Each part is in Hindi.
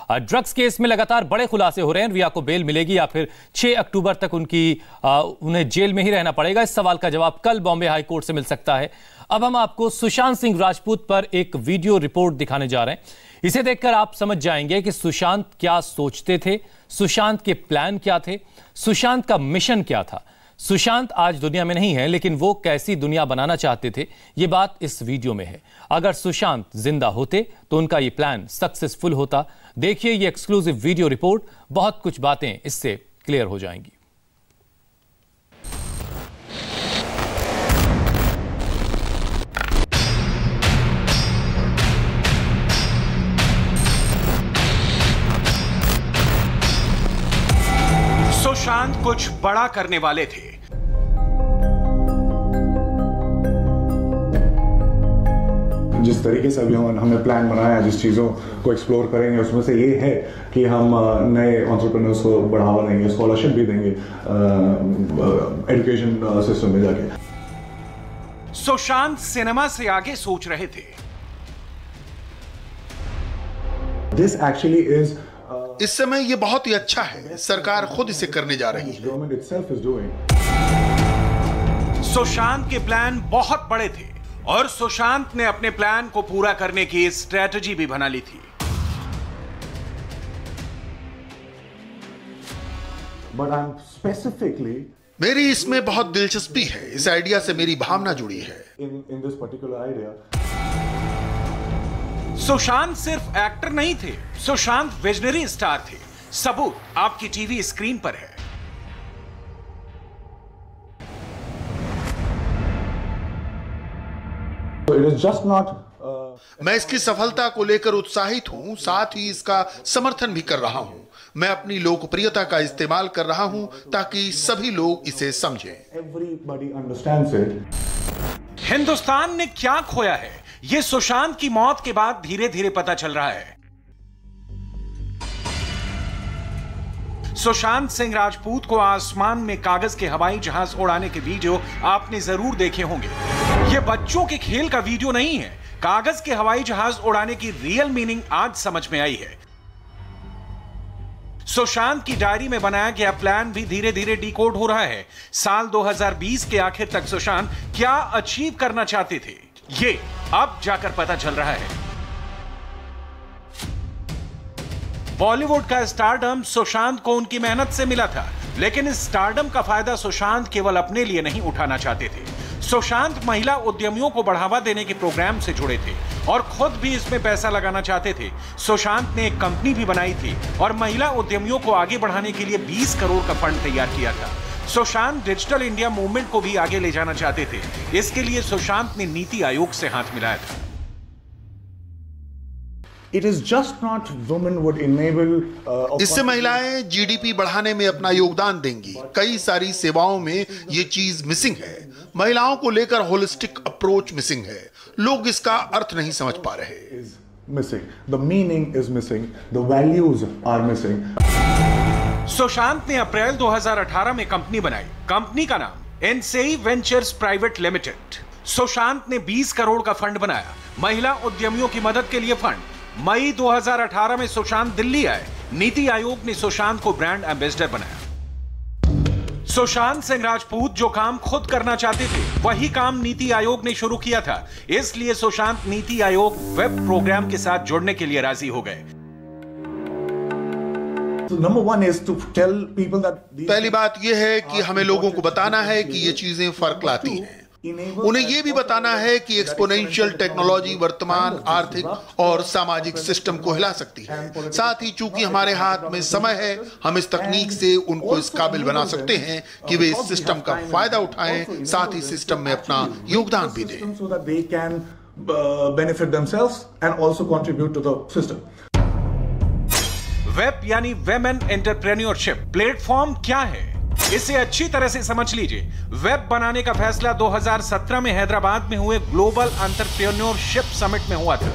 ड्रग्स केस में लगातार बड़े खुलासे हो रहे हैं। रिया को बेल मिलेगी या फिर 6 अक्टूबर तक उन्हें जेल में ही रहना पड़ेगा? इस सवाल का जवाब कल बॉम्बे हाई कोर्ट से मिल सकता है। अब हम आपको सुशांत सिंह राजपूत पर एक वीडियो रिपोर्ट दिखाने जा रहे हैं। इसे देखकर आप समझ जाएंगे कि सुशांत क्या सोचते थे, सुशांत के प्लान क्या थे, सुशांत का मिशन क्या था। सुशांत आज दुनिया में नहीं है, लेकिन वो कैसी दुनिया बनाना चाहते थे, ये बात इस वीडियो में है। अगर सुशांत जिंदा होते तो उनका ये प्लान सक्सेसफुल होता। देखिए ये एक्सक्लूसिव वीडियो रिपोर्ट, बहुत कुछ बातें इससे क्लियर हो जाएंगी। सुशांत कुछ बड़ा करने वाले थे। जिस तरीके से अभी हमने प्लान बनाया, जिस चीज़ों को एक्सप्लोर करेंगे, उसमें से ये है कि हम नए एंटरप्रेन्योर्स को बढ़ावा देंगे, स्कॉलरशिप भी देंगे एजुकेशन सिस्टम में जाके। सुशांत सिनेमा से आगे सोच रहे थे। दिस एक्चुअली इज इस समय ये बहुत ही अच्छा है, सरकार खुद इसे करने जा रही है। सुशांत के प्लान बहुत बड़े थे और सुशांत ने अपने प्लान को पूरा करने की स्ट्रेटजी भी बना ली थी। मेरी इसमें बहुत दिलचस्पी है। इस आइडिया से मेरी भावना जुड़ी है। सुशांत सिर्फ एक्टर नहीं थे, सुशांत विजनरी स्टार थे। सबूत आपकी टीवी स्क्रीन पर है। मैं इसकी सफलता को लेकर उत्साहित हूं, साथ ही इसका समर्थन भी कर रहा हूं। मैं अपनी लोकप्रियता का इस्तेमाल कर रहा हूं ताकि सभी लोग इसे समझें। हिंदुस्तान ने क्या खोया है, यह सुशांत की मौत के बाद धीरे धीरे पता चल रहा है। सुशांत सिंह राजपूत को आसमान में कागज के हवाई जहाज उड़ाने के वीडियो आपने जरूर देखे होंगे। यह बच्चों के खेल का वीडियो नहीं है। कागज के हवाई जहाज उड़ाने की रियल मीनिंग आज समझ में आई है। सुशांत की डायरी में बनाया गया प्लान भी धीरे धीरे डिकोड हो रहा है। साल 2020 के आखिर तक सुशांत क्या अचीव करना चाहते थे, ये अब जाकर पता चल रहा है। बॉलीवुड का स्टारडम सुशांत को उनकी मेहनत से मिला था, लेकिन इस स्टारडम का फायदा सुशांत केवल अपने लिए नहीं उठाना चाहते थे। सुशांत महिला उद्यमियों को बढ़ावा देने के प्रोग्राम से जुड़े थे और खुद भी इसमें पैसा लगाना चाहते थे। सुशांत ने एक कंपनी भी बनाई थी और महिला उद्यमियों को आगे बढ़ाने के लिए 20 करोड़ का फंड तैयार किया था। सुशांत डिजिटल इंडिया मूवमेंट को भी आगे ले जाना चाहते थे। इसके लिए सुशांत ने नीति आयोग से हाथ मिलाया था। इससे महिलाएं जीडीपी बढ़ाने में अपना योगदान देंगी। कई सारी सेवाओं में ये चीज मिसिंग है। महिलाओं को लेकर होलिस्टिक अप्रोच मिसिंग है। लोग इसका अर्थ नहीं समझ पा रहे। सुशांत ने अप्रैल 2018 में कंपनी बनाई। कंपनी का नाम एनसेई वेंचर्स प्राइवेट लिमिटेड। सुशांत ने 20 करोड़ का फंड बनाया, महिला उद्यमियों की मदद के लिए फंड। मई 2018 में सुशांत दिल्ली आए। नीति आयोग ने सुशांत को ब्रांड एम्बेसडर बनाया। सुशांत सिंह राजपूत जो काम खुद करना चाहते थे, वही काम नीति आयोग ने शुरू किया था। इसलिए सुशांत नीति आयोग वेब प्रोग्राम के साथ जुड़ने के लिए राजी हो गए। पहली बात यह है कि हमें लोगों को बताना है कि ये चीजें फर्क लाती हैं। उन्हें यह भी बताना है कि एक्सपोनेंशियल टेक्नोलॉजी वर्तमान आर्थिक और सामाजिक सिस्टम को हिला सकती है। साथ ही चूंकि हमारे हाथ में समय है, हम इस तकनीक से उनको इस काबिल बना सकते हैं कि वे इस सिस्टम का फायदा उठाएं, साथ ही सिस्टम में अपना योगदान भी दें। वेब यानी वेमेन एंटरप्रेन्योरशिप प्लेटफॉर्म क्या है, इसे अच्छी तरह से समझ लीजिए। वेब बनाने का फैसला 2017 में हैदराबाद में हुए ग्लोबल एंटरप्रेन्योरशिप समिट में हुआ था।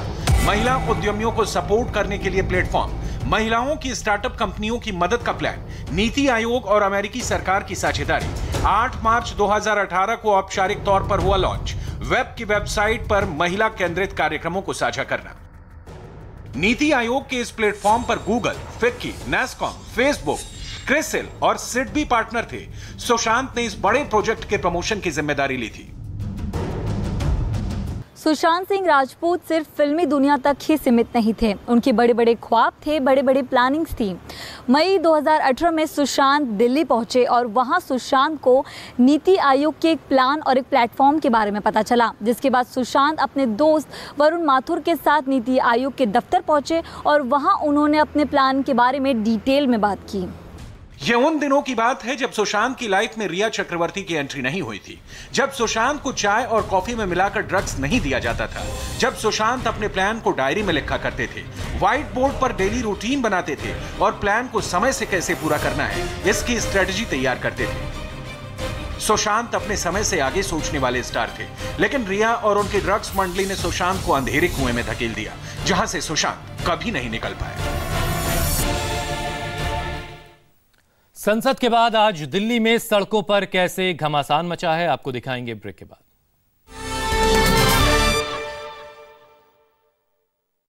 महिला उद्यमियों को सपोर्ट करने के लिए प्लेटफॉर्म, महिलाओं की स्टार्टअप कंपनियों की मदद का प्लान, नीति आयोग और अमेरिकी सरकार की साझेदारी। 8 मार्च 2018 को औपचारिक तौर पर हुआ लॉन्च। वेब की वेबसाइट पर महिला केंद्रित कार्यक्रमों को साझा करना। नीति आयोग के इस प्लेटफॉर्म पर Google, FICCI, NASSCOM, Facebook, CRISIL और सिडबी पार्टनर थे। सुशांत ने इस बड़े प्रोजेक्ट के प्रमोशन की जिम्मेदारी ली थी। सुशांत सिंह राजपूत सिर्फ फिल्मी दुनिया तक ही सीमित नहीं थे, उनके बड़े बड़े ख्वाब थे, बड़े बड़े प्लानिंग्स थी। मई 2018 में सुशांत दिल्ली पहुंचे और वहां सुशांत को नीति आयोग के एक प्लान और एक प्लेटफॉर्म के बारे में पता चला, जिसके बाद सुशांत अपने दोस्त वरुण माथुर के साथ नीति आयोग के दफ्तर पहुंचे और वहां उन्होंने अपने प्लान के बारे में डिटेल में बात की। यह उन दिनों की बात है जब सुशांत की लाइफ में रिया चक्रवर्ती की एंट्री नहीं हुई थी, जब सुशांत को चाय और कॉफी में मिलाकर ड्रग्स नहीं दिया जाता था, जब सुशांत अपने प्लान को डायरी में लिखा करते थे, व्हाइट बोर्ड पर डेली रूटीन बनाते थे और प्लान को समय से कैसे पूरा करना है इसकी स्ट्रेटजी तैयार करते थे। सुशांत अपने समय से आगे सोचने वाले स्टार थे, लेकिन रिया और उनकी ड्रग्स मंडली ने सुशांत को अंधेरे कुएं में धकेल दिया, जहां से सुशांत कभी नहीं निकल पाया। संसद के बाद आज दिल्ली में सड़कों पर कैसे घमासान मचा है, आपको दिखाएंगे ब्रेक के बाद।